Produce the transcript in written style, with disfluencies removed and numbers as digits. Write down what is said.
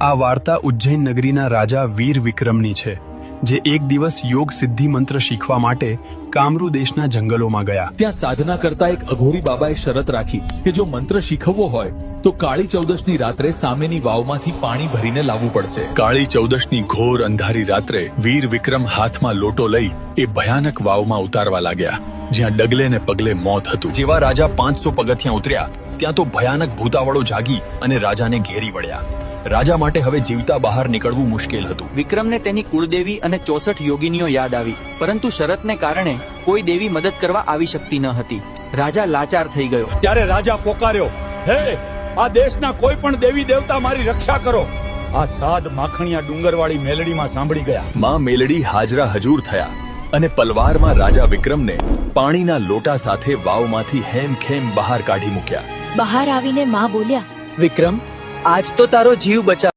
આ વાર્તા ઉજ્જૈન નગરીના રાજા વીર વિક્રમની છે, જે એક દિવસ યોગ સિદ્ધિ મંત્ર શીખવા માટે કામરૂ દેશના જંગલોમાં ગયા. ત્યાં સાધના કરતા એક અઘોરી બાબાએ શરત રાખી કે જો મંત્ર શીખવવો હોય તો કાળી ચૌદશની રાત્રે સામેની વાવમાંથી પાણી ભરીને લાવવું પડશે. કાળી ચૌદશની ઘોર અંધારી રાત્રે વીર વિક્રમ હાથમાં લોટો લઈ એ ભયાનક વાવમાં ઉતારવા લાગ્યા, જ્યાં ડગલે ને પગલે મોત હતું. જેવા રાજા 500 પગથિયાં ઉતર્યા ત્યાં તો ભયાનક ભૂતાવળો જાગી અને રાજાને ઘેરી વળ્યા. રાજા માટે હવે જીવતા બહાર નીકળવું મુશ્કેલ હતું. વિક્રમને તેની કુળદેવી અને 64 યોગીનીઓ યાદ આવી, પરંતુ શરતને કારણે કોઈ દેવી મદદ કરવા આવી શકતી ન હતી. રાજા લાચાર થઈ ગયો. ત્યારે રાજા પોકાર્યો, હે આ દેશના કોઈ પણ દેવી દેવતા મારી રક્ષા કરો. આ સાદ માખણિયા ડુંગરવાળી મેલડીમાં સાંભળી ગયા. માં મેલડી હાજરા હજૂર થયા અને પલવારમાં રાજા વિક્રમને પાણીના લોટા સાથે વાવમાંથી હેમખેમ બહાર કાઢી મૂક્યા. બહાર આવીને માં બોલ્યા, વિક્રમ, આજ તો તારો જીવ બચાવ.